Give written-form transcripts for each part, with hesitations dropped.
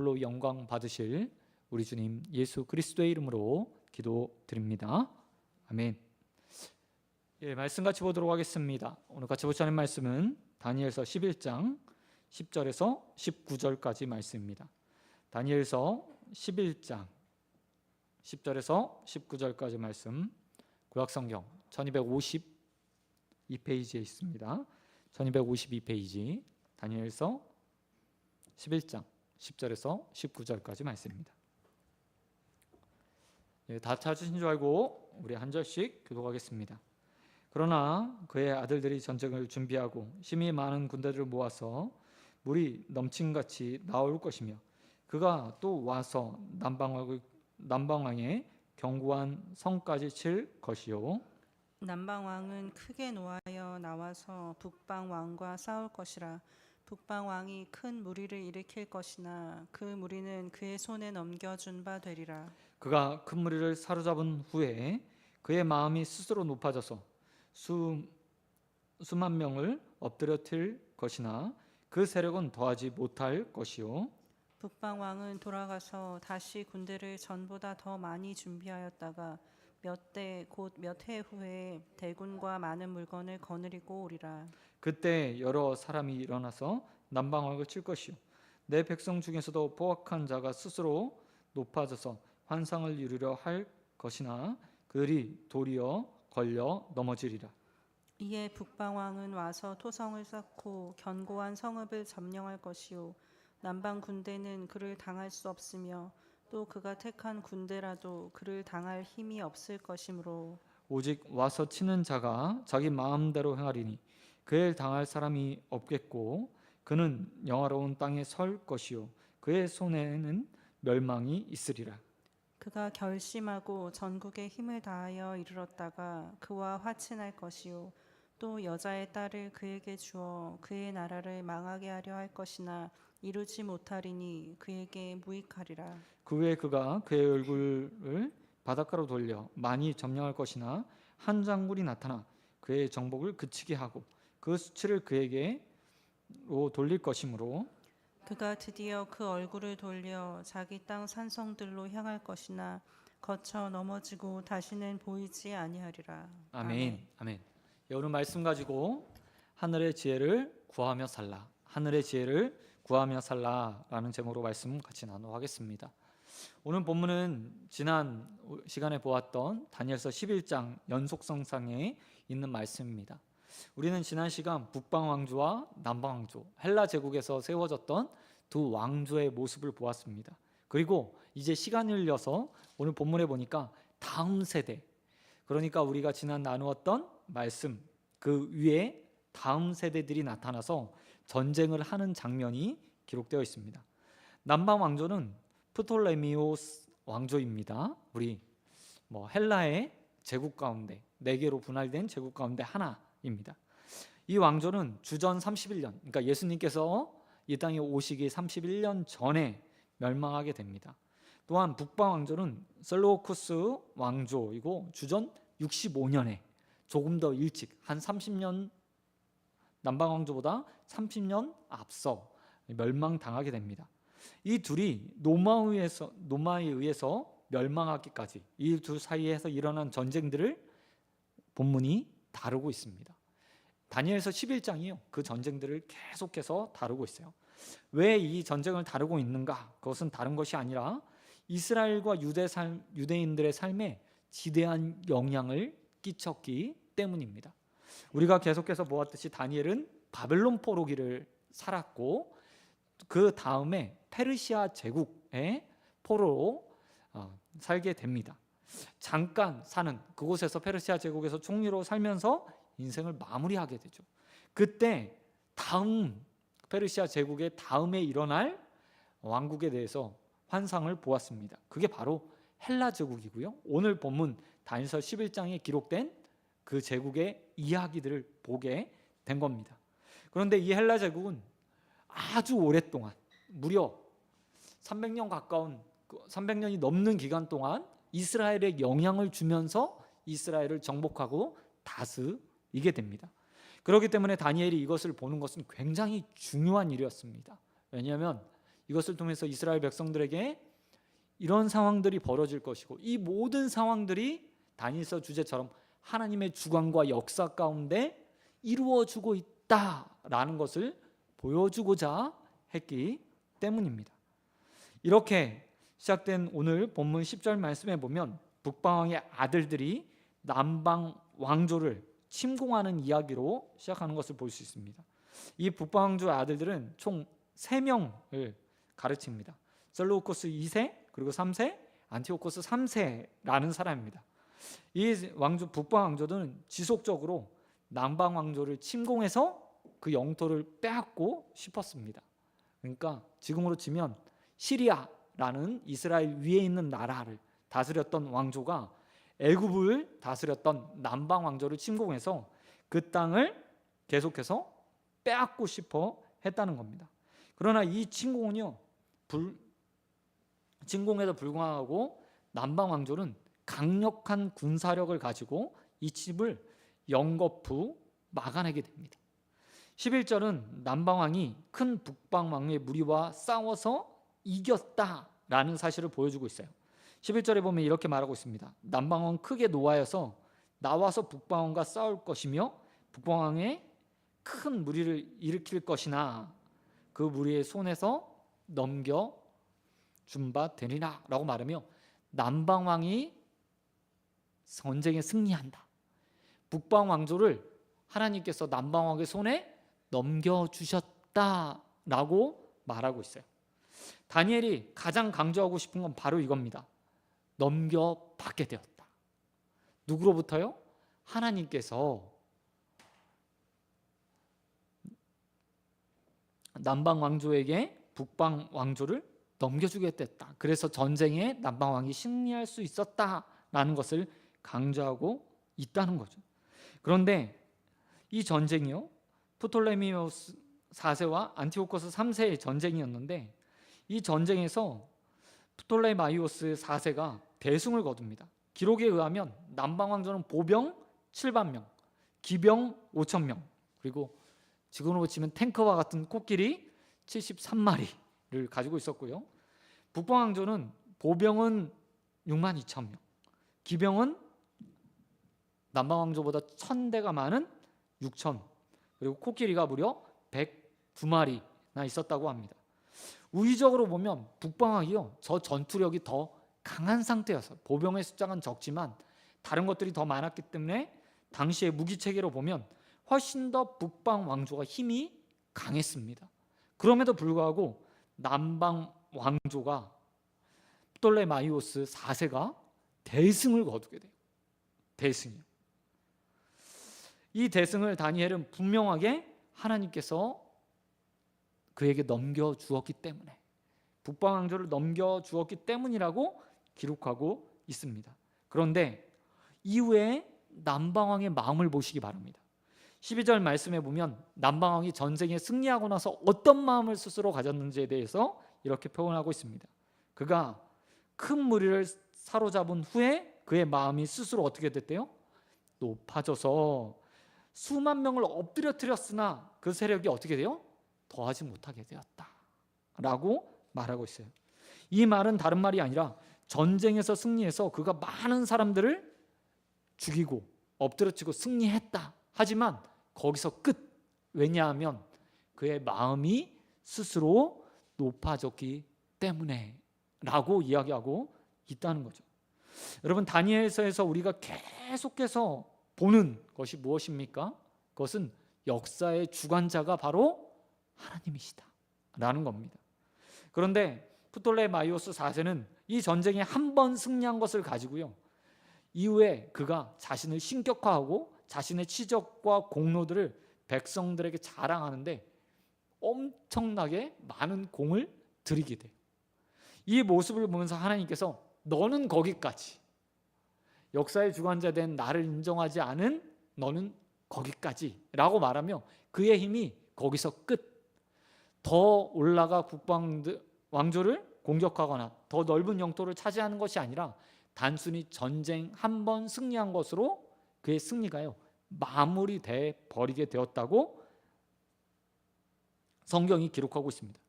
홀로 영광 받으실 우리 주님 예수 그리스도의 이름으로 기도드립니다. 아멘. 말씀 같이 보도록 하겠습니다. 오늘 같이 보자는 말씀은 다니엘서 11장 10절에서 19절까지 말씀입니다. 다니엘서 11장 10절에서 19절까지 말씀, 구약성경 1252페이지에 있습니다. 1252페이지 다니엘서 11장 10절에서 19절까지 말씀입니다. 다 찾으신 줄 알고 우리 한 절씩 교독하겠습니다. 그러나 그의 아들들이 전쟁을 준비하고 심히 많은 군대를 모아서 물이 넘침같이 나올 것이며 그가 또 와서 남방왕의 견고한 성까지 칠 것이요 남방왕은 크게 노하여 나와서 북방왕과 싸울 것이라. 북방왕이 큰 무리를 일으킬 것이나 그 무리는 그의 손에 넘겨준 바 되리라. 그가 큰 무리를 사로잡은 후에 그의 마음이 스스로 높아져서 수만 명을 엎드려뜨릴 것이나 그 세력은 더하지 못할 것이요 북방왕은 돌아가서 다시 군대를 전보다 더 많이 준비하였다가 몇 해 후에 대군과 많은 물건을 거느리고 오리라. 그때 여러 사람이 일어나서 남방왕을 칠 것이요 내 백성 중에서도 포악한 자가 스스로 높아져서 환상을 이루려 할 것이나 그들이 도리어 걸려 넘어지리라. 이에 북방왕은 와서 토성을 쌓고 견고한 성읍을 점령할 것이요 남방 군대는 그를 당할 수 없으며 또 그가 택한 군대라도 그를 당할 힘이 없을 것이므로 오직 와서 치는 자가 자기 마음대로 행하리니 그를 당할 사람이 없겠고 그는 영화로운 땅에 설 것이요 그의 손에는 멸망이 있으리라. 그가 결심하고 전국에 힘을 다하여 이르렀다가 그와 화친할 것이요 또 여자의 딸을 그에게 주어 그의 나라를 망하게 하려 할 것이나 이루지 못하리니 그에게 무익하리라. 그 후에 그가 그의 얼굴을 바닷가로 돌려 많이 점령할 것이나 한 장군이 나타나 그의 정복을 그치게 하고 그 수치를 그에게로 돌릴 것이므로 그가 드디어 그 얼굴을 돌려 자기 땅 산성들로 향할 것이나 거쳐 넘어지고 다시는 보이지 아니하리라. 아멘. 아멘. 오늘 말씀 가지고 하늘의 지혜를 구하며 살라. 하늘의 지혜를 구하며 살라라는 제목으로 말씀 같이 나누어 하겠습니다. 오늘 본문은 지난 시간에 보았던 다니엘서 11장 연속성상에 있는 말씀입니다. 우리는 지난 시간 북방 왕조와 남방 왕조, 헬라 제국에서 세워졌던 두 왕조의 모습을 보았습니다. 그리고 이제 시간을 흘려서 오늘 본문에 보니까 다음 세대, 그러니까 우리가 지난 나누었던 말씀 그 위에 다음 세대들이 나타나서 전쟁을 하는 장면이 기록되어 있습니다. 남방 왕조는 프톨레미오스 왕조입니다. 우리 헬라의 제국 가운데 4개로 분할된 제국 가운데 하나입니다. 이 왕조는 주전 31년, 그러니까 예수님께서 이 땅에 오시기 31년 전에 멸망하게 됩니다. 또한 북방 왕조는 셀루쿠스 왕조이고 주전 65년에 조금 더 일찍 한 30년 남방 왕조보다 30년 앞서 멸망당하게 됩니다. 이 둘이 로마에 의해서 멸망하기까지 이 두 사이에서 일어난 전쟁들을 본문이 다루고 있습니다. 다니엘서 11장이요. 그 전쟁들을 계속해서 다루고 있어요. 왜 이 전쟁을 다루고 있는가? 그것은 다른 것이 아니라 이스라엘과 유대인들의 삶에 지대한 영향을 끼쳤기 때문입니다. 우리가 계속해서 보았듯이 다니엘은 바벨론 포로기를 살았고 그 다음에 페르시아 제국의 포로로 살게 됩니다. 잠깐 사는 그곳에서 페르시아 제국에서 총리로 살면서 인생을 마무리하게 되죠. 그때 다음 페르시아 제국의 다음에 일어날 왕국에 대해서 환상을 보았습니다. 그게 바로 헬라 제국이고요. 오늘 본문 다니엘서 11장에 기록된 그 제국의 이야기들을 보게 된 겁니다. 그런데 이 헬라 제국은 아주 오랫동안 무려 300년이 넘는 기간 동안 이스라엘에 영향을 주면서 이스라엘을 정복하고 다스리게 됩니다. 그렇기 때문에 다니엘이 이것을 보는 것은 굉장히 중요한 일이었습니다. 왜냐하면 이것을 통해서 이스라엘 백성들에게 이런 상황들이 벌어질 것이고 이 모든 상황들이 다니엘서 주제처럼 하나님의 주관과 역사 가운데 이루어지고 있다라는 것을 보여주고자 했기 때문입니다. 이렇게 시작된 오늘 본문 10절 말씀에 보면 북방왕의 아들들이 남방 왕조를 침공하는 이야기로 시작하는 것을 볼 수 있습니다. 이 북방왕조의 아들들은 총 3명을 가르칩니다. 셀루코스 2세, 그리고 3세, 안티오코스 3세라는 사람입니다. 이 왕조, 북방왕조들은 지속적으로 남방왕조를 침공해서 그 영토를 빼앗고 싶었습니다. 그러니까 지금으로 치면 시리아라는 이스라엘 위에 있는 나라를 다스렸던 왕조가 애굽을 다스렸던 남방 왕조를 침공해서 그 땅을 계속해서 빼앗고 싶어 했다는 겁니다. 그러나 이 침공은요, 침공에도 불구하고 남방 왕조는 강력한 군사력을 가지고 이 침을 영거푸 막아내게 됩니다. 11절은 남방왕이 큰 북방왕의 무리와 싸워서 이겼다라는 사실을 보여주고 있어요. 11절에 보면 이렇게 말하고 있습니다. 남방왕은 크게 노하여서 나와서 북방왕과 싸울 것이며 북방왕의 큰 무리를 일으킬 것이나 그 무리의 손에서 넘겨준 바 되리라 라고 말하며 남방왕이 전쟁에 승리한다. 북방왕조를 하나님께서 남방왕의 손에 넘겨주셨다라고 말하고 있어요. 다니엘이 가장 강조하고 싶은 건 바로 이겁니다. 넘겨받게 되었다. 누구로부터요? 하나님께서 남방왕조에게 북방왕조를 넘겨주게 됐다. 그래서 전쟁에 남방왕이 승리할 수 있었다라는 것을 강조하고 있다는 거죠. 그런데 이 전쟁이요, 프톨레미오스 4세와 안티오코스 3세의 전쟁이었는데 이 전쟁에서 프톨레마이오스 4세가 대승을 거둡니다. 기록에 의하면 남방왕조는 보병 7만 명, 기병 5천 명, 그리고 지금으로 치면 탱크와 같은 코끼리 73마리를 가지고 있었고요. 북방왕조는 보병은 6만 2천 명, 기병은 남방왕조보다 1000대가 많은 6천, 그리고 코끼리가 무려 102마리나 있었다고 합니다. 우위적으로 보면 북방왕이요, 저 전투력이 더 강한 상태여서 보병의 숫자는 적지만 다른 것들이 더 많았기 때문에 당시의 무기체계로 보면 훨씬 더 북방왕조가 힘이 강했습니다. 그럼에도 불구하고 남방왕조가 프톨레마이오스 4세가 대승을 거두게 돼요. 대승이요. 이 대승을 다니엘은 분명하게 하나님께서 그에게 넘겨주었기 때문에, 북방왕조를 넘겨주었기 때문이라고 기록하고 있습니다. 그런데 이후에 남방왕의 마음을 보시기 바랍니다. 12절 말씀에 보면 남방왕이 전쟁에 승리하고 나서 어떤 마음을 스스로 가졌는지에 대해서 이렇게 표현하고 있습니다. 그가 큰 무리를 사로잡은 후에 그의 마음이 스스로 어떻게 됐대요? 높아져서 수만 명을 엎드려뜨렸으나 그 세력이 어떻게 돼요? 더하지 못하게 되었다 라고 말하고 있어요. 이 말은 다른 말이 아니라 전쟁에서 승리해서 그가 많은 사람들을 죽이고 엎드려치고 승리했다. 하지만 거기서 끝. 왜냐하면 그의 마음이 스스로 높아졌기 때문에 라고 이야기하고 있다는 거죠. 여러분, 다니엘서에서 우리가 계속해서 보는 것이 무엇입니까? 그것은 역사의 주관자가 바로 하나님이시다 라는 겁니다. 그런데 프톨레마이오스 4세는 이 전쟁에 한 번 승리한 것을 가지고요, 이후에 그가 자신을 신격화하고 자신의 치적과 공로들을 백성들에게 자랑하는데 엄청나게 많은 공을 들이게 돼요. 이 모습을 보면서 하나님께서 너는 거기까지, 역사의 주관자 된 나를 인정하지 않은 너는 거기까지 라고 말하며 그의 힘이 거기서 끝. 더 올라가 북방왕조를 공격하거나 더 넓은 영토를 차지하는 것이 아니라 단순히 전쟁 한 번 승리한 것으로 그의 승리가요 마무리돼 버리게 되었다고 성경이 기록하고 있습니다.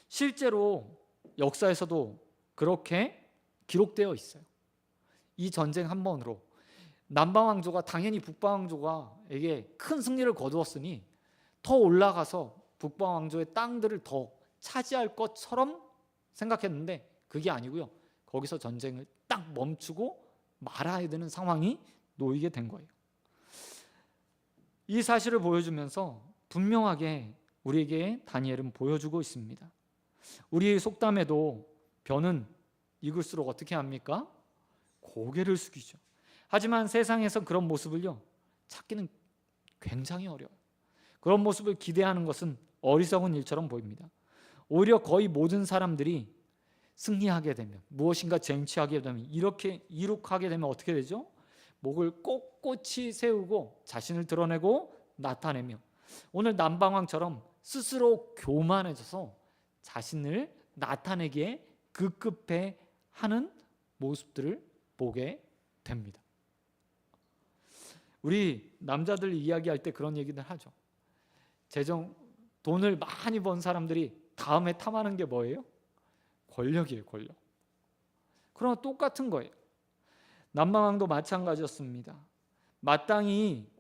실제로 역사에서도 그렇게 기록되어 있어요. 이 전쟁 한 번으로 남방왕조가 당연히 북방왕조가에게 큰 승리를 거두었으니 더 올라가서 북방왕조의 땅들을 더 차지할 것처럼 생각했는데 그게 아니고요. 거기서 전쟁을 딱 멈추고 말아야 되는 상황이 놓이게 된 거예요. 이 사실을 보여주면서 분명하게 우리에게 다니엘은 보여주고 있습니다. 우리의 속담에도 벼는 익을수록 어떻게 합니까? 고개를 숙이죠. 하지만 세상에서 그런 모습을요 찾기는 굉장히 어려워요. 그런 모습을 기대하는 것은 어리석은 일처럼 보입니다. 오히려 거의 모든 사람들이 승리하게 되면, 무엇인가 쟁취하게 되면, 이렇게 이룩하게 되면 어떻게 되죠? 목을 꼿꼿이 세우고 자신을 드러내고 나타내며, 오늘 남방왕처럼 스스로 교만해져서 자신을 나타내기에 급급해 하는 모습들을 보게 됩니다. 우리 남자들 이야기할 때 그런 얘기들 하죠. 돈을 많이 번 사람들이 다음에 탐하는 게 뭐예요? 권력이에요, 권력. 그러나 똑같은 거예요. 남방왕도 마찬가지였습니다. 마땅히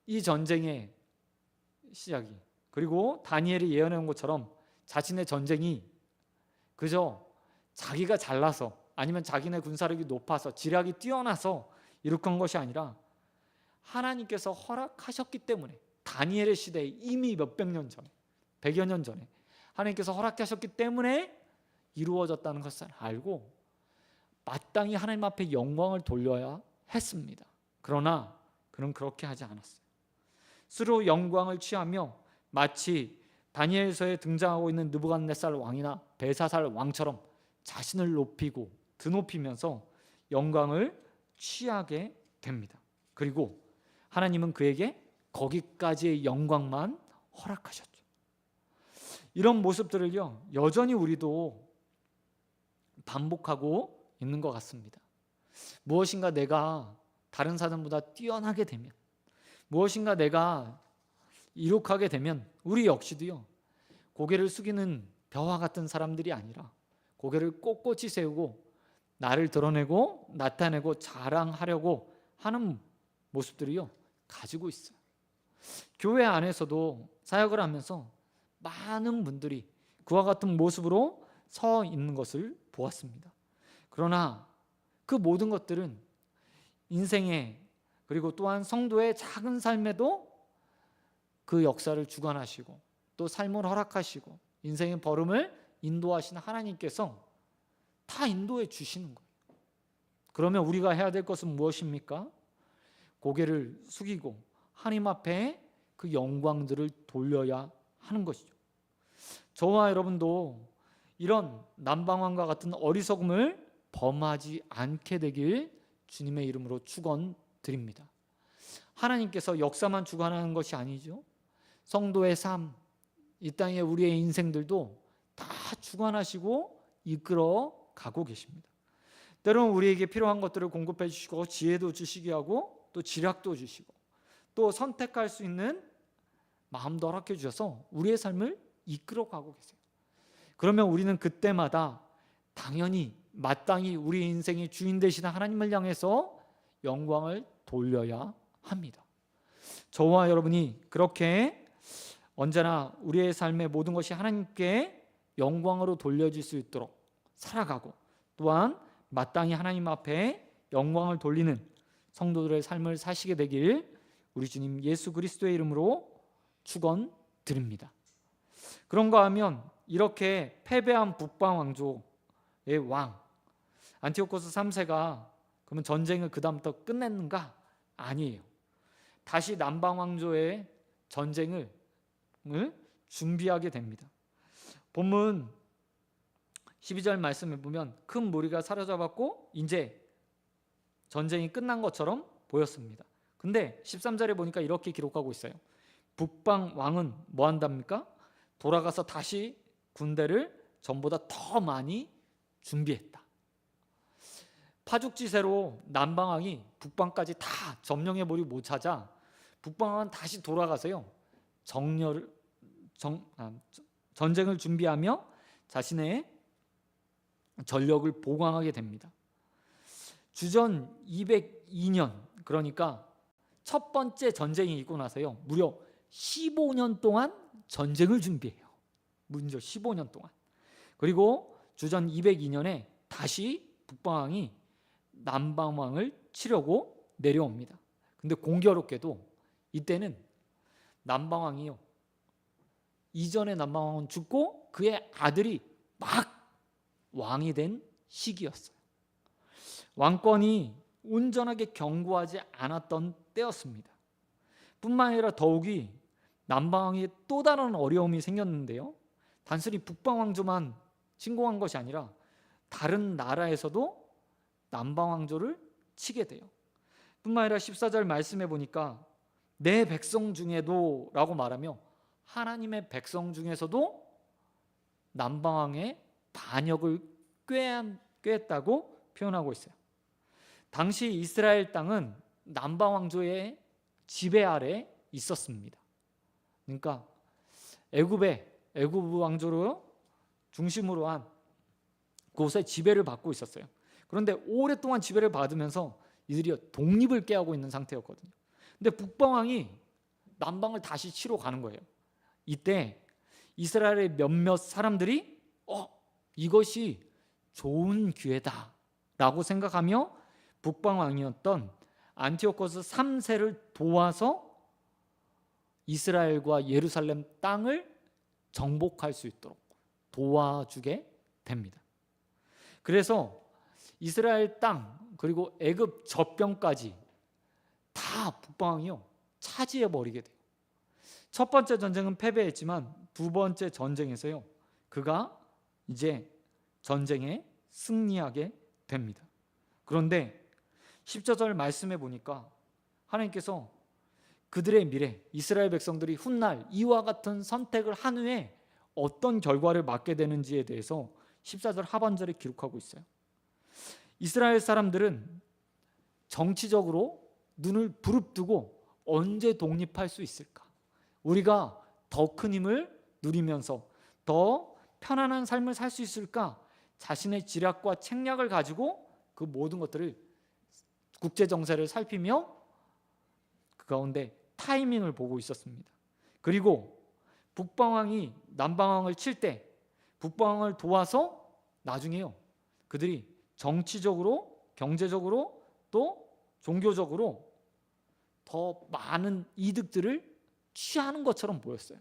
이 전쟁의 시작이, 그리고 다니엘이 예언해 온 것처럼 자신의 전쟁이 그저 자기가 잘나서 아니면 자기네 군사력이 높아서 지략이 뛰어나서 이룩한 것이 아니라 하나님께서 허락하셨기 때문에, 다니엘의 시대에 이미 몇백 년 전에, 100여 년 전에 하나님께서 허락하셨기 때문에 이루어졌다는 것을 알고 마땅히 하나님 앞에 영광을 돌려야 했습니다. 그러나 그는 그렇게 하지 않았어요. 스스로 영광을 취하며 마치 다니엘서에 등장하고 있는 느부갓네살 왕이나 벨사살 왕처럼 자신을 높이고 드높이면서 영광을 취하게 됩니다. 그리고 하나님은 그에게 거기까지의 영광만 허락하셨죠. 이런 모습들을요 여전히 우리도 반복하고 있는 것 같습니다. 무엇인가 내가 다른 사람보다 뛰어나게 되면, 무엇인가 내가 이룩하게 되면 우리 역시도요 고개를 숙이는 벼와 같은 사람들이 아니라 고개를 꼿꼿이 세우고 나를 드러내고 나타내고 자랑하려고 하는 모습들이요 가지고 있어요. 교회 안에서도 사역을 하면서 많은 분들이 그와 같은 모습으로 서 있는 것을 보았습니다. 그러나 그 모든 것들은 인생의, 그리고 또한 성도의 작은 삶에도 그 역사를 주관하시고 또 삶을 허락하시고 인생의 걸음을 인도하시는 하나님께서 다 인도해 주시는 거예요. 그러면 우리가 해야 될 것은 무엇입니까? 고개를 숙이고 하나님 앞에 그 영광들을 돌려야 하는 것이죠. 저와 여러분도 이런 남방왕과 같은 어리석음을 범하지 않게 되길 주님의 이름으로 축원드립니다. 하나님께서 역사만 주관하는 것이 아니죠. 성도의 삶, 이 땅에 우리의 인생들도 다 주관하시고 이끌어 가고 계십니다. 때로는 우리에게 필요한 것들을 공급해 주시고 지혜도 주시게 하고 또 지략도 주시고 또 선택할 수 있는 마음도 허락해 주셔서 우리의 삶을 이끌어 가고 계세요. 그러면 우리는 그때마다 당연히 마땅히 우리 인생의 주인 되시는 하나님을 향해서 영광을 돌려야 합니다. 저와 여러분이 그렇게 언제나 우리의 삶의 모든 것이 하나님께 영광으로 돌려질 수 있도록 살아가고 또한 마땅히 하나님 앞에 영광을 돌리는 성도들의 삶을 사시게 되길 우리 주님 예수 그리스도의 이름으로 축원드립니다. 그런가 하면 이렇게 패배한 북방 왕조의 왕 안티오코스 3세가 그러면 전쟁을 그 다음부터 끝냈는가? 아니에요. 다시 남방 왕조의 전쟁을 준비하게 됩니다. 본문 12절 말씀에 보면 큰 무리가 사로잡았고 이제 전쟁이 끝난 것처럼 보였습니다. 근데 13절에 보니까 이렇게 기록하고 있어요. 북방 왕은 뭐 한답니까? 돌아가서 다시 군대를 전보다 더 많이 준비했다. 파죽지세로 남방왕이 북방까지 다 점령해버리고 못 찾아 북방왕은 다시 돌아가서요 전쟁을 준비하며 자신의 전력을 보강하게 됩니다. 주전 202년, 그러니까 첫 번째 전쟁이 있고 나서요, 무려 15년 동안 전쟁을 준비해요. 무려 15년 동안. 그리고 주전 202년에 다시 북방왕이 남방왕을 치려고 내려옵니다. 근데 공교롭게도 이때는 남방왕이요, 이전의 남방왕은 죽고 그의 아들이 막 왕이 된 시기였어요. 왕권이 온전하게 견고하지 않았던 때였습니다. 뿐만 아니라 더욱이 남방왕에 또 다른 어려움이 생겼는데요, 단순히 북방왕조만 침공한 것이 아니라 다른 나라에서도 남방왕조를 치게 돼요. 뿐만 아니라 14절 말씀해 보니까 내 백성 중에도 라고 말하며 하나님의 백성 중에서도 남방왕의 반역을 꾀했다고 표현하고 있어요. 당시 이스라엘 땅은 남방왕조의 지배 아래 있었습니다. 그러니까 애굽 왕조로 중심으로 한 그곳에 지배를 받고 있었어요. 그런데 오랫동안 지배를 받으면서 이들이 독립을 꾀하고 있는 상태였거든요. 근데 북방왕이 남방을 다시 치러 가는 거예요. 이때 이스라엘의 몇몇 사람들이 이것이 좋은 기회다 라고 생각하며 북방왕이었던 안티오코스 3세를 도와서 이스라엘과 예루살렘 땅을 정복할 수 있도록 도와주게 됩니다. 그래서 이스라엘 땅 그리고 애굽 젖병까지 다 북방왕이요 차지해 버리게 돼요. 첫 번째 전쟁은 패배했지만 두 번째 전쟁에서요, 그가 이제 전쟁에 승리하게 됩니다. 그런데 14절 말씀해 보니까 하나님께서 그들의 미래, 이스라엘 백성들이 훗날 이와 같은 선택을 한 후에 어떤 결과를 맞게 되는지에 대해서 14절 하반절에 기록하고 있어요. 이스라엘 사람들은 정치적으로 눈을 부릅뜨고 언제 독립할 수 있을까? 우리가 더 큰 힘을 누리면서 더 편안한 삶을 살 수 있을까? 자신의 지략과 책략을 가지고 그 모든 것들을 국제 정세를 살피며 그 가운데 타이밍을 보고 있었습니다. 그리고 북방왕이 남방왕을 칠 때 북방왕을 도와서 나중에요, 그들이 정치적으로, 경제적으로 또 종교적으로 더 많은 이득들을 취하는 것처럼 보였어요.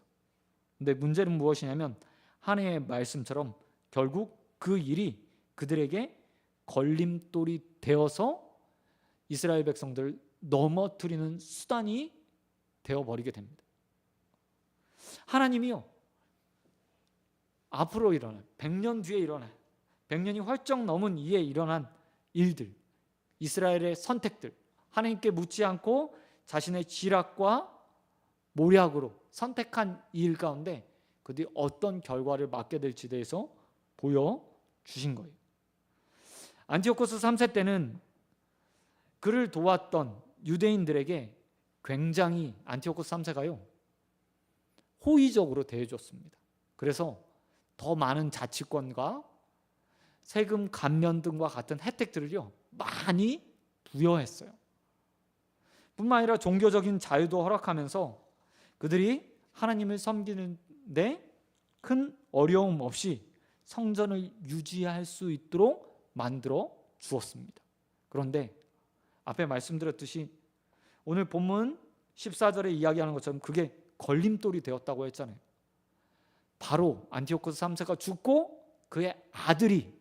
근데 문제는 무엇이냐면 하나님의 말씀처럼 결국 그 일이 그들에게 걸림돌이 되어서 이스라엘 백성들을 넘어뜨리는 수단이 되어버리게 됩니다. 하나님이요, 앞으로 일어날 100년 뒤에 일어날 100년이 훌쩍 넘은 이에 일어난 일들, 이스라엘의 선택들, 하나님께 묻지 않고 자신의 지략과 모략으로 선택한 일 가운데 그들이 어떤 결과를 맞게 될지에 대해서 보여주신 거예요. 안티오코스 3세 때는 그를 도왔던 유대인들에게 굉장히 안티오코스 3세가요 호의적으로 대해줬습니다. 그래서 더 많은 자치권과 세금 감면 등과 같은 혜택들을요 많이 부여했어요. 뿐만 아니라 종교적인 자유도 허락하면서 그들이 하나님을 섬기는데 큰 어려움 없이 성전을 유지할 수 있도록 만들어 주었습니다. 그런데 앞에 말씀드렸듯이 오늘 본문 14절에 이야기하는 것처럼 그게 걸림돌이 되었다고 했잖아요. 바로 안티오코스 3세가 죽고 그의 아들이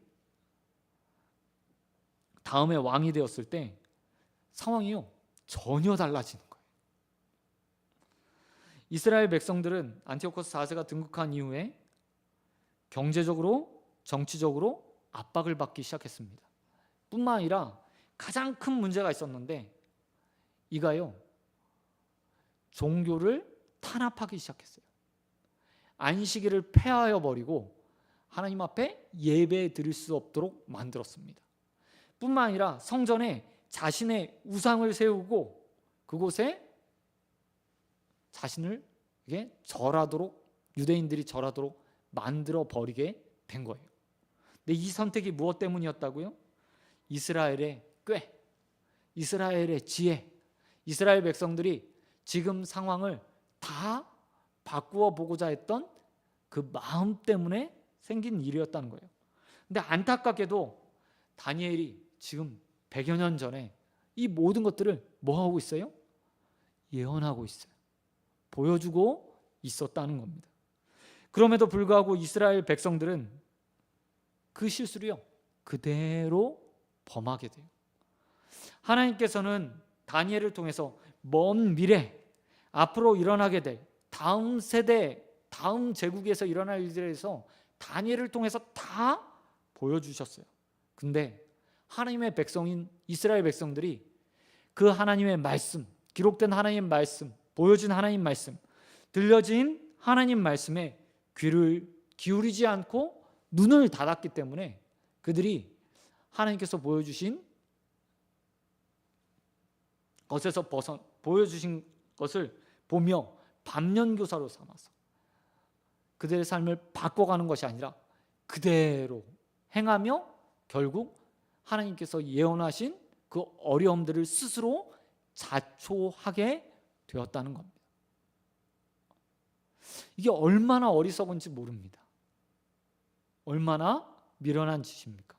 다음에 왕이 되었을 때 상황이요 전혀 달라지는 거예요. 이스라엘 백성들은 안티오코스 4세가 등극한 이후에 경제적으로, 정치적으로 압박을 받기 시작했습니다. 뿐만 아니라 가장 큰 문제가 있었는데 이가요 종교를 탄압하기 시작했어요. 안식일을 폐하여 버리고 하나님 앞에 예배 드릴 수 없도록 만들었습니다. 뿐만 아니라 성전에 자신의 우상을 세우고 그곳에 자신을 절하도록, 유대인들이 절하도록 만들어 버리게 된 거예요. 근데 이 선택이 무엇 때문이었다고요? 이스라엘의 꾀, 이스라엘의 지혜, 이스라엘 백성들이 지금 상황을 다 바꾸어 보고자 했던 그 마음 때문에 생긴 일이었다는 거예요. 근데 안타깝게도 다니엘이 지금 100여 년 전에 이 모든 것들을 뭐 하고 있어요? 예언하고 있어요. 보여주고 있었다는 겁니다. 그럼에도 불구하고 이스라엘 백성들은 그 실수를요 그대로 범하게 돼요. 하나님께서는 다니엘을 통해서 먼 미래 앞으로 일어나게 될 다음 세대, 다음 제국에서 일어날 일들에 대해서 다니엘을 통해서 다 보여주셨어요. 근데 하나님의 백성인 이스라엘 백성들이 그 하나님의 말씀, 기록된 하나님 말씀, 보여진 하나님 말씀, 들려진 하나님 말씀에 귀를 기울이지 않고 눈을 닫았기 때문에 그들이 하나님께서 보여주신 것에서 보여주신 것을 보며 반면교사로 삼아서 그들의 삶을 바꿔가는 것이 아니라 그대로 행하며 결국 하나님께서 예언하신 그 어려움들을 스스로 자초하게 되었다는 겁니다. 이게 얼마나 어리석은지 모릅니다. 얼마나 미련한 짓입니까?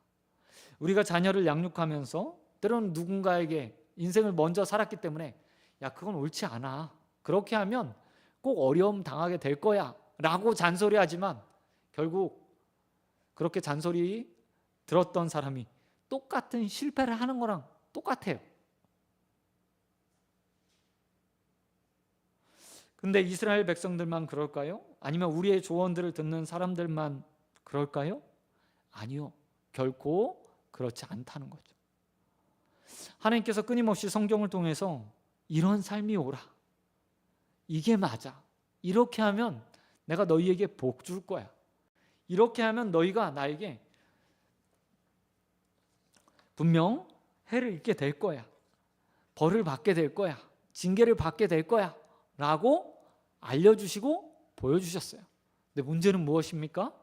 우리가 자녀를 양육하면서 때로는 누군가에게 인생을 먼저 살았기 때문에 야 그건 옳지 않아, 그렇게 하면 꼭 어려움 당하게 될 거야 라고 잔소리하지만 결국 그렇게 잔소리 들었던 사람이 똑같은 실패를 하는 거랑 똑같아요. 근데 이스라엘 백성들만 그럴까요? 아니면 우리의 조언들을 듣는 사람들만 그럴까요? 아니요, 결코 그렇지 않다는 거죠. 하나님께서 끊임없이 성경을 통해서 이런 삶이 오라, 이게 맞아, 이렇게 하면 내가 너희에게 복 줄 거야, 이렇게 하면 너희가 나에게 분명 해를 입게 될 거야, 벌을 받게 될 거야, 징계를 받게 될 거야 라고 알려주시고 보여주셨어요. 근데 문제는 무엇입니까?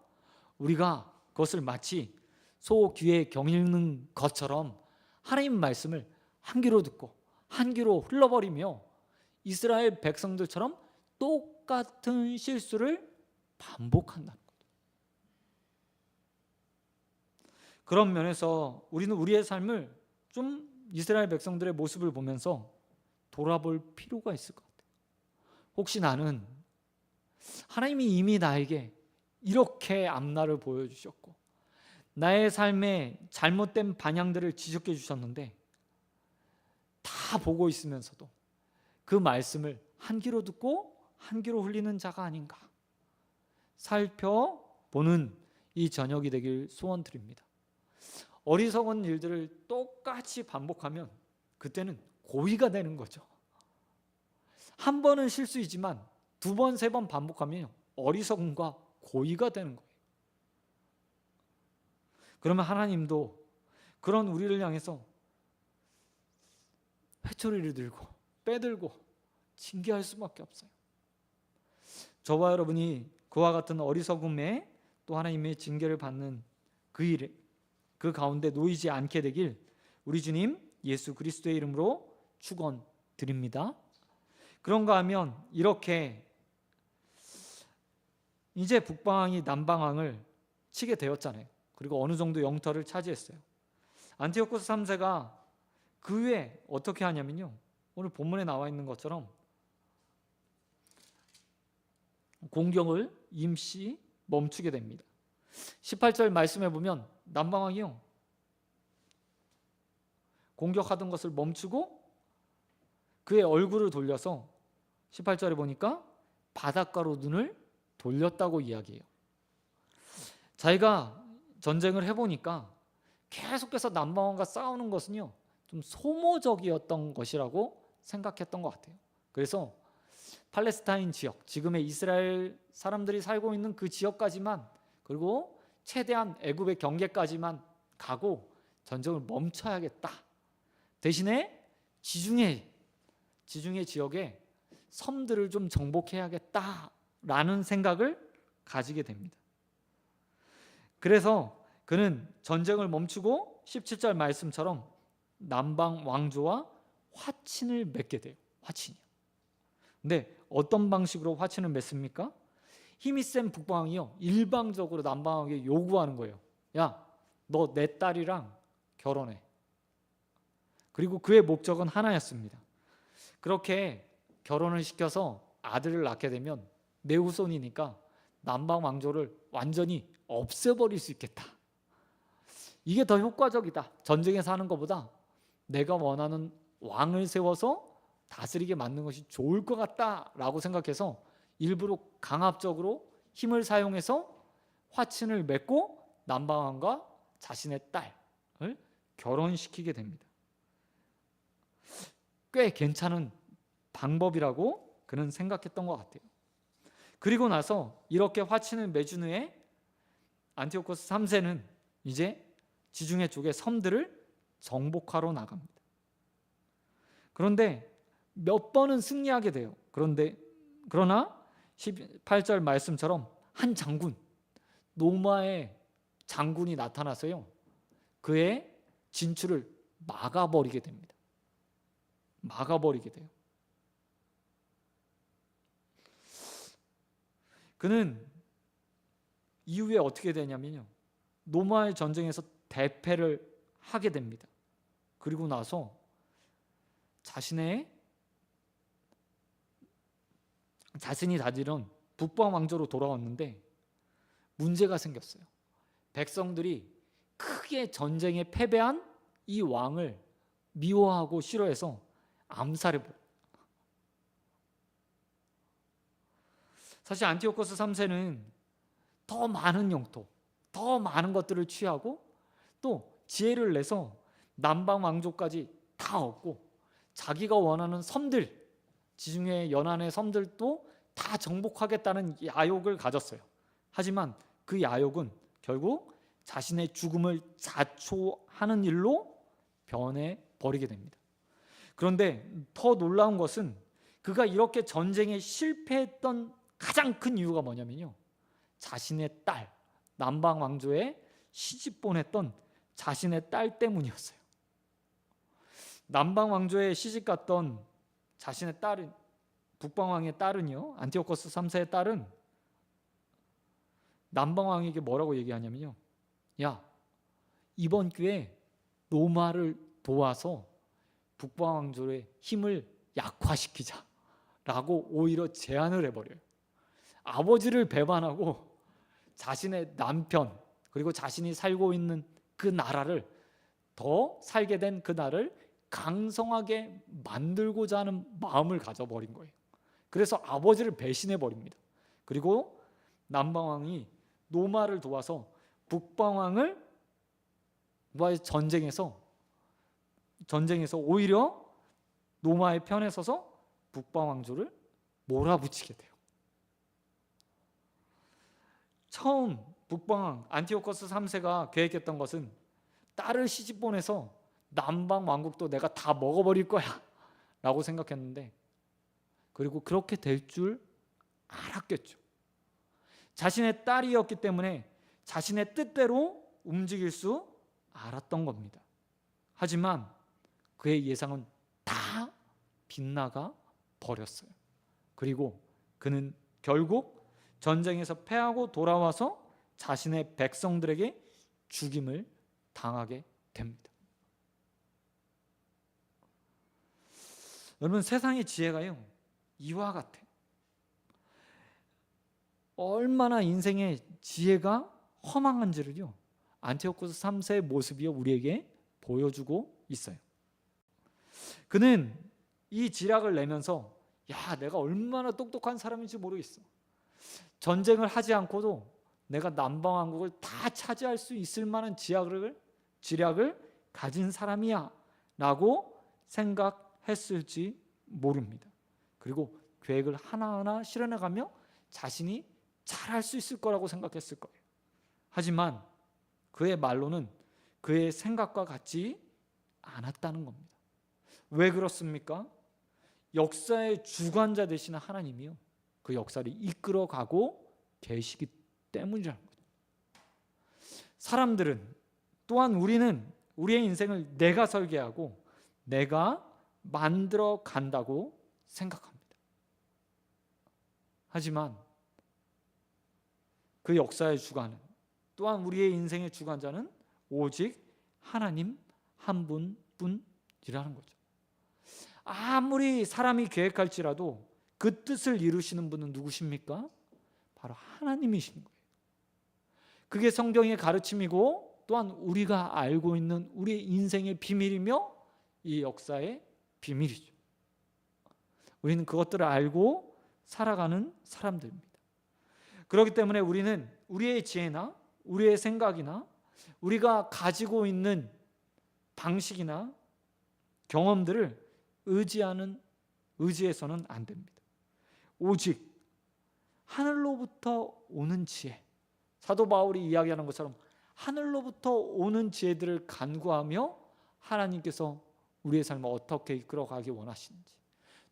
우리가 그것을 마치 소 귀에 경 읽는 것처럼 하나님 말씀을 한 귀로 듣고 한 귀로 흘러버리며 이스라엘 백성들처럼 똑같은 실수를 반복한다는 거죠. 그런 면에서 우리는 우리의 삶을 좀 이스라엘 백성들의 모습을 보면서 돌아볼 필요가 있을 것 같아요. 혹시 나는 하나님이 이미 나에게 이렇게 앞날을 보여주셨고 나의 삶의 잘못된 방향들을 지적해 주셨는데 다 보고 있으면서도 그 말씀을 한 귀로 듣고 한 귀로 흘리는 자가 아닌가 살펴보는 이 저녁이 되길 소원드립니다. 어리석은 일들을 똑같이 반복하면 그때는 고의가 되는 거죠. 한 번은 실수이지만 두 번, 세 번 반복하면 어리석음과 고의가 되는 거예요. 그러면 하나님도 그런 우리를 향해서 회초리를 들고 빼들고 징계할 수밖에 없어요. 저와 여러분이 그와 같은 어리석음에 또 하나님의 징계를 받는 그 일에 그 가운데 놓이지 않게 되길 우리 주님 예수 그리스도의 이름으로 축원드립니다. 그런가 하면 이렇게 이제 북방이 남방을 치게 되었잖아요. 그리고 어느 정도 영토를 차지했어요. 안티오코스 3세가 그 후에 어떻게 하냐면요, 오늘 본문에 나와 있는 것처럼 공격을 임시 멈추게 됩니다. 18절 말씀해 보면 남방왕이요 공격하던 것을 멈추고 그의 얼굴을 돌려서 18절에 보니까 바닷가로 눈을 돌렸다고 이야기해요. 자기가 전쟁을 해보니까 계속해서 남방왕과 싸우는 것은요 좀 소모적이었던 것이라고 생각했던 것 같아요. 그래서 팔레스타인 지역, 지금의 이스라엘 사람들이 살고 있는 그 지역까지만, 그리고 최대한 애굽의 경계까지만 가고 전쟁을 멈춰야겠다. 대신에 지중해 지역에 섬들을 좀 정복해야겠다라는 생각을 가지게 됩니다. 그래서 그는 전쟁을 멈추고 17절 말씀처럼 남방 왕조와 화친을 맺게 돼요. 화친이요. 근데 어떤 방식으로 화친을 맺습니까? 힘이 센 북방왕이요, 일방적으로 남방왕에게 요구하는 거예요. 야, 너 내 딸이랑 결혼해. 그리고 그의 목적은 하나였습니다. 그렇게 결혼을 시켜서 아들을 낳게 되면 내 후손이니까 남방 왕조를 완전히 없애버릴 수 있겠다. 이게 더 효과적이다. 전쟁에서 하는 것보다 내가 원하는 왕을 세워서 다스리게 만든 것이 좋을 것 같다라고 생각해서 일부러 강압적으로 힘을 사용해서 화친을 맺고 남방왕과 자신의 딸을 결혼시키게 됩니다. 꽤 괜찮은 방법이라고 그는 생각했던 것 같아요. 그리고 나서 이렇게 화친을 맺은 후에 안티오코스 3세는 이제 지중해 쪽의 섬들을 정복하러 나갑니다. 그런데 몇 번은 승리하게 돼요. 그러나 18절 말씀처럼 한 장군, 노마의 장군이 나타나서요, 그의 진출을 막아버리게 됩니다. 막아버리게 돼요. 그는 이후에 어떻게 되냐면요, 노마의 전쟁에서 대패를 하게 됩니다. 그리고 나서 자신이 다지던 북방 왕조로 돌아왔는데 문제가 생겼어요. 백성들이 크게 전쟁에 패배한 이 왕을 미워하고 싫어해서 암살해버려요. 사실 안티오코스 3세는 더 많은 영토, 더 많은 것들을 취하고 또 지혜를 내서 남방 왕조까지 다 얻고 자기가 원하는 섬들, 지중해 연안의 섬들도 다 정복하겠다는 야욕을 가졌어요. 하지만 그 야욕은 결국 자신의 죽음을 자초하는 일로 변해버리게 됩니다. 그런데 더 놀라운 것은 그가 이렇게 전쟁에 실패했던 가장 큰 이유가 뭐냐면요, 자신의 딸, 남방 왕조에 시집 보냈던 자신의 딸 때문이었어요. 남방 왕조에 시집 갔던 자신의 딸은, 북방 왕의 딸은요, 안티오코스 3세의 딸은 남방 왕에게 뭐라고 얘기하냐면요, 야, 이번 기회에 노마를 도와서 북방 왕조의 힘을 약화시키자라고 오히려 제안을 해버려요. 아버지를 배반하고 자신의 남편, 그리고 자신이 살고 있는 그 나라를, 더 살게 된 그 나라를 강성하게 만들고자 하는 마음을 가져버린 거예요. 그래서 아버지를 배신해 버립니다. 그리고 남방왕이 노마를 도와서 북방왕을 전쟁에서 오히려 노마의 편에 서서 북방왕조를 몰아붙이게 돼요. 처음 북방왕 안티오코스 3세가 계획했던 것은 딸을 시집 보내서 남방 왕국도 내가 다 먹어버릴 거야 라고 생각했는데, 그리고 그렇게 될 줄 알았겠죠. 자신의 딸이었기 때문에 자신의 뜻대로 움직일 수 알았던 겁니다. 하지만 그의 예상은 다 빗나가 버렸어요. 그리고 그는 결국 전쟁에서 패하고 돌아와서 자신의 백성들에게 죽임을 당하게 됩니다. 여러분, 세상의 지혜가요, 이와 같아요. 얼마나 인생의 지혜가 허망한지를요, 안티오코스 3세의 모습이 우리에게 보여주고 있어요. 그는 이 지략을 내면서, 야, 내가 얼마나 똑똑한 사람인지 모르겠어. 전쟁을 하지 않고도 내가 남방왕국을 다 차지할 수 있을 만한 지략을 가진 사람이야 라고 생각했을지 모릅니다. 그리고 계획을 하나하나 실현해가며 자신이 잘할 수 있을 거라고 생각했을 거예요. 하지만 그의 말로는 그의 생각과 같지 않았다는 겁니다. 왜 그렇습니까? 역사의 주관자 되시는 하나님이요, 그 역사를 이끌어가고 계시기 때문이라는 거죠. 사람들은 또한 우리는 우리의 인생을 내가 설계하고 내가 만들어 간다고 생각합니다. 하지만 그 역사의 주관은, 또한 우리의 인생의 주관자는 오직 하나님 한 분뿐이라는 거죠. 아무리 사람이 계획할지라도 그 뜻을 이루시는 분은 누구십니까? 바로 하나님이신 거예요. 그게 성경의 가르침이고 또한 우리가 알고 있는 우리의 인생의 비밀이며 이 역사의 비밀이죠. 우리는 그것들을 알고 살아가는 사람들입니다. 그렇기 때문에 우리는 우리의 지혜나 우리의 생각이나 우리가 가지고 있는 방식이나 경험들을 의지해서는 안 됩니다. 오직 하늘로부터 오는 지혜, 사도 바울이 이야기하는 것처럼 하늘로부터 오는 지혜들을 간구하며 하나님께서 우리의 삶을 어떻게 이끌어가기 원하시는지,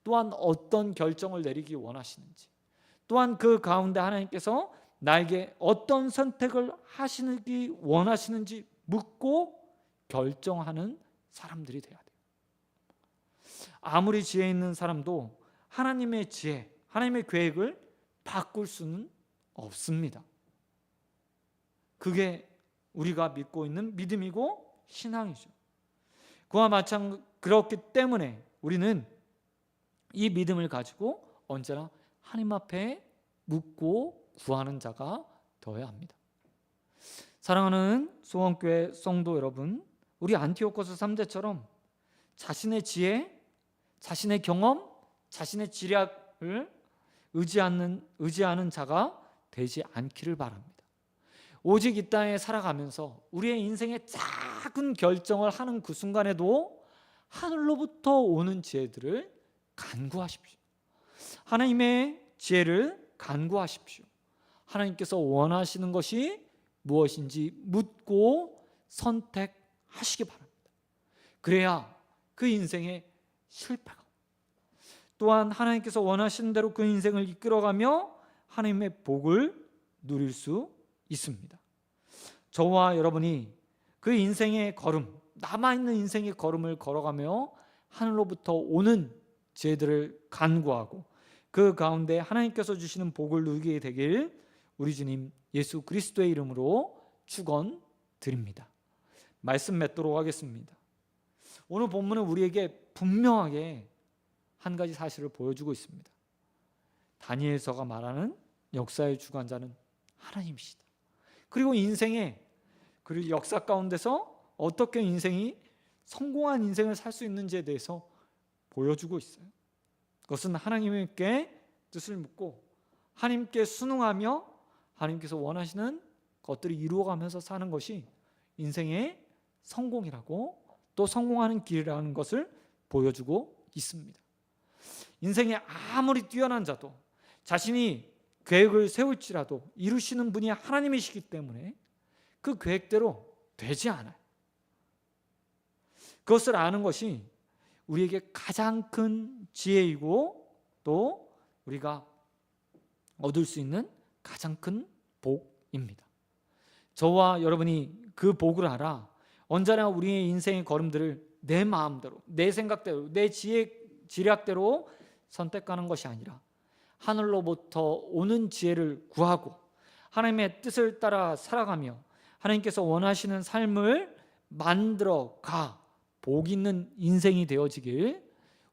또한 어떤 결정을 내리기 원하시는지, 또한 그 가운데 하나님께서 나에게 어떤 선택을 하시기 원하시는지 묻고 결정하는 사람들이 돼야 돼요. 아무리 지혜 있는 사람도 하나님의 지혜, 하나님의 계획을 바꿀 수는 없습니다. 그게 우리가 믿고 있는 믿음이고 신앙이죠. 그와 마찬가지로 그렇기 때문에 우리는 이 믿음을 가지고 언제나 하나님 앞에 묻고 구하는 자가 되어야 합니다. 사랑하는 소원교회 성도 여러분, 우리 안티오코스 3대처럼 자신의 지혜, 자신의 경험, 자신의 지략을 의지하는 자가 되지 않기를 바랍니다. 오직 이 땅에 살아가면서 우리의 인생의 작은 결정을 하는 그 순간에도 하늘로부터 오는 지혜들을 간구하십시오. 하나님의 지혜를 간구하십시오. 하나님께서 원하시는 것이 무엇인지 묻고 선택하시기 바랍니다. 그래야 그 인생에 실패가, 또한 하나님께서 원하시는 대로 그 인생을 이끌어가며 하나님의 복을 누릴 수 있습니다. 저와 여러분이 그 인생의 걸음, 남아있는 인생의 걸음을 걸어가며 하늘로부터 오는 지혜들을 간구하고 그 가운데 하나님께서 주시는 복을 누리게 되길 우리 주님 예수 그리스도의 이름으로 축원드립니다. 말씀 맺도록 하겠습니다. 오늘 본문은 우리에게 분명하게 한 가지 사실을 보여주고 있습니다. 다니엘서가 말하는 역사의 주관자는 하나님이시다. 그리고 인생의 그리고 역사 가운데서 어떻게 인생이 성공한 인생을 살 수 있는지에 대해서 보여주고 있어요. 그것은 하나님께 뜻을 묻고 하나님께 순응하며 하나님께서 원하시는 것들을 이루어가면서 사는 것이 인생의 성공이라고, 또 성공하는 길이라는 것을 보여주고 있습니다. 인생에 아무리 뛰어난 자도 자신이 계획을 세울지라도 이루시는 분이 하나님이시기 때문에 그 계획대로 되지 않아요. 그것을 아는 것이 우리에게 가장 큰 지혜이고 또 우리가 얻을 수 있는 가장 큰 복입니다. 저와 여러분이 그 복을 알아 언제나 우리의 인생의 걸음들을 내 마음대로, 내 생각대로, 내 지략대로 선택하는 것이 아니라 하늘로부터 오는 지혜를 구하고 하나님의 뜻을 따라 살아가며 하나님께서 원하시는 삶을 만들어가 복 있는 인생이 되어지길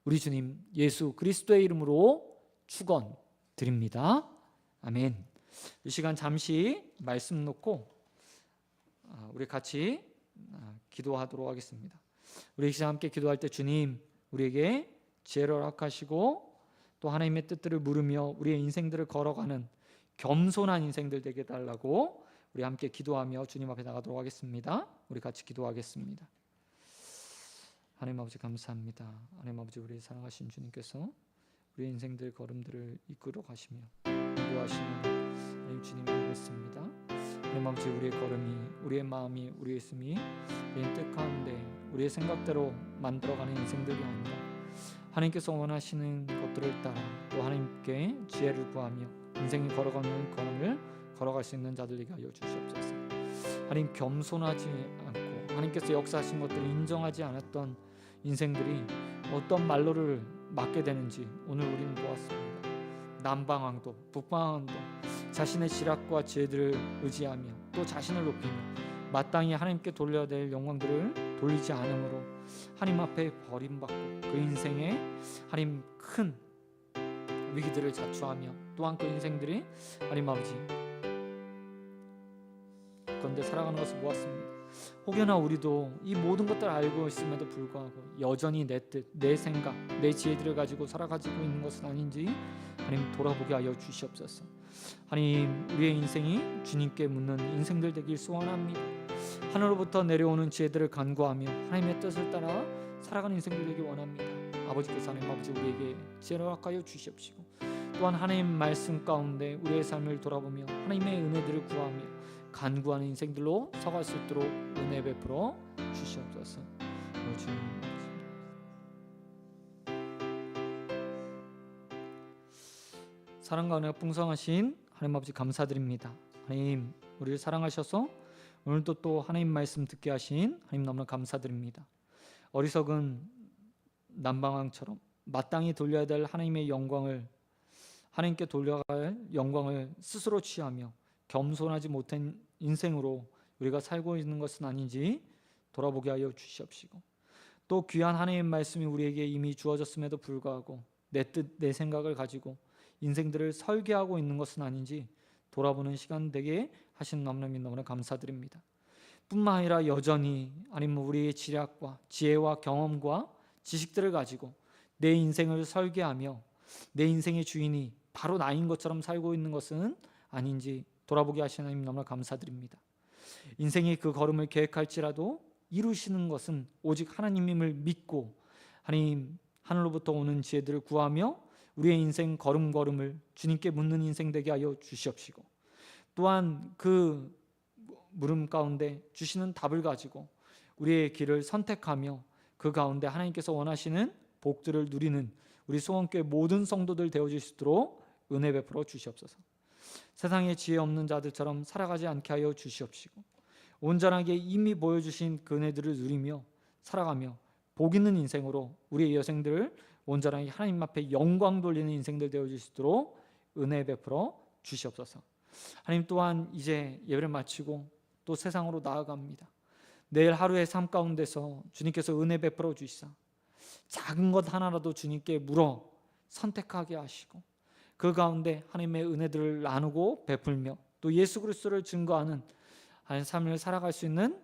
우리 주님 예수 그리스도의 이름으로 축원드립니다. 아멘. 이 시간 잠시 말씀 놓고 우리 같이 기도하도록 하겠습니다. 우리 이 시간 함께 기도할 때 주님 우리에게 지혜를 허락하시고 또 하나님의 뜻들을 물으며 우리의 인생들을 걸어가는 겸손한 인생들 되게 해달라고 우리 함께 기도하며 주님 앞에 나가도록 하겠습니다. 우리 같이 기도하겠습니다. 하나님 아버지 감사합니다. 하나님 아버지 우리 사랑하신 주님께서 우리의 인생들 걸음들을 이끌어 가시며 인도하시는 하나님 주님을 믿습니다. 하나님 아버지 우리의 걸음이, 우리의 마음이, 우리의 숨이 우리의 뜻 가운데 우리의 생각대로 만들어가는 인생들이 아니라 하나님께서 원하시는 것들을 따라 또 하나님께 지혜를 구하며 인생이 걸어가는 걸음을 걸어갈 수 있는 자들에게 하여 주시옵소서. 하나님 겸손하지 않고 하나님께서 역사하신 것들을 인정하지 않았던 인생들이 어떤 말로를 맞게 되는지 오늘 우리는 보았습니다. 남방왕도 북방왕도 자신의 지략과 지혜들을 의지하며 또 자신을 높이며 마땅히 하나님께 돌려야 될 영광들을 돌리지 않으므로 하나님 앞에 버림받고 그 인생에 하나님 큰 위기들을 자초하며 또한 그 인생들이 하나님 아버지 그런데 살아가는 것을 보았습니다. 혹여나 우리도 이 모든 것들을 알고 있음에도 불구하고 여전히 내 뜻, 내 생각, 내 지혜들을 가지고 살아가지고 있는 것은 아닌지 하나님 돌아보게 하여 주시옵소서. 하나님 우리의 인생이 주님께 묻는 인생들 되길 소원합니다. 하늘로부터 내려오는 지혜들을 간구하며 하나님의 뜻을 따라 살아가는 인생들 되길 원합니다. 아버지께서 하나님 아버지 우리에게 지혜를 허락하여 주시옵시고 또한 하나님 말씀 가운데 우리의 삶을 돌아보며 하나님의 은혜들을 구하며 간구하는 인생들로 서갈 수 있도록 은혜 베풀어 주시옵소서. 주님 사랑과 은혜가 풍성하신 하나님 아버지 감사드립니다. 하나님 우리를 사랑하셔서 오늘도 또 하나님 말씀 듣게 하신 하나님 너무나 감사드립니다. 어리석은 남방왕처럼 마땅히 돌려야 될 하나님의 영광을 하나님께 돌려갈 영광을 스스로 취하며 겸손하지 못한 인생으로 우리가 살고 있는 것은 아닌지 돌아보게 하여 주시옵시고 또 귀한 하나님의 말씀이 우리에게 이미 주어졌음에도 불구하고 내 뜻, 내 생각을 가지고 인생들을 설계하고 있는 것은 아닌지 돌아보는 시간 되게 하신 너무나 감사드립니다. 뿐만 아니라 여전히 아니면 우리의 지략과 지혜와 경험과 지식들을 가지고 내 인생을 설계하며 내 인생의 주인이 바로 나인 것처럼 살고 있는 것은 아닌지 돌아보게 하시는 하나님 너무나 감사드립니다. 인생의 그 걸음을 계획할지라도 이루시는 것은 오직 하나님임을 믿고 하나님 하늘로부터 오는 지혜들을 구하며 우리의 인생 걸음걸음을 주님께 묻는 인생 되게 하여 주시옵시고 또한 그 물음 가운데 주시는 답을 가지고 우리의 길을 선택하며 그 가운데 하나님께서 원하시는 복들을 누리는 우리 소원교회 모든 성도들 되어줄 수 있도록 은혜 베풀어 주시옵소서. 세상에 지혜 없는 자들처럼 살아가지 않게 하여 주시옵시고 온전하게 이미 보여주신 그 은혜들을 누리며 살아가며 복 있는 인생으로 우리의 여생들을 온전하게 하나님 앞에 영광 돌리는 인생들 되어줄 수 있도록 은혜 베풀어 주시옵소서. 하나님 또한 이제 예배를 마치고 또 세상으로 나아갑니다. 내일 하루의 삶 가운데서 주님께서 은혜 베풀어 주시사 작은 것 하나라도 주님께 물어 선택하게 하시고 그 가운데 하나님의 은혜들을 나누고 베풀며 또 예수 그리스도를 증거하는 삶을 살아갈 수 있는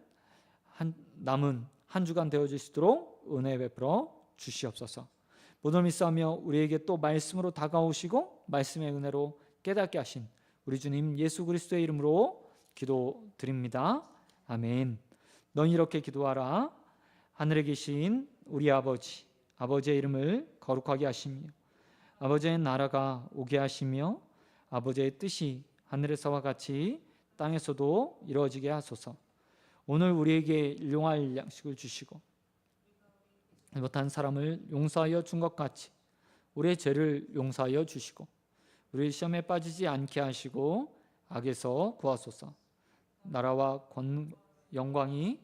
남은 한 주간 되어질 수 있도록 은혜 베풀어 주시옵소서. 모든 믿사오며 우리에게 또 말씀으로 다가오시고 말씀의 은혜로 깨닫게 하신 우리 주님 예수 그리스도의 이름으로 기도드립니다. 아멘. 너희 이렇게 기도하라. 하늘에 계신 우리 아버지, 아버지의 이름을 거룩하게 하시며 아버지의 나라가 오게 하시며 아버지의 뜻이 하늘에서와 같이 땅에서도 이루어지게 하소서. 오늘 우리에게 일용할 양식을 주시고 못한 사람을 용서하여 준 것 같이 우리의 죄를 용서하여 주시고 우리 시험에 빠지지 않게 하시고 악에서 구하소서. 나라와 영광이 영원히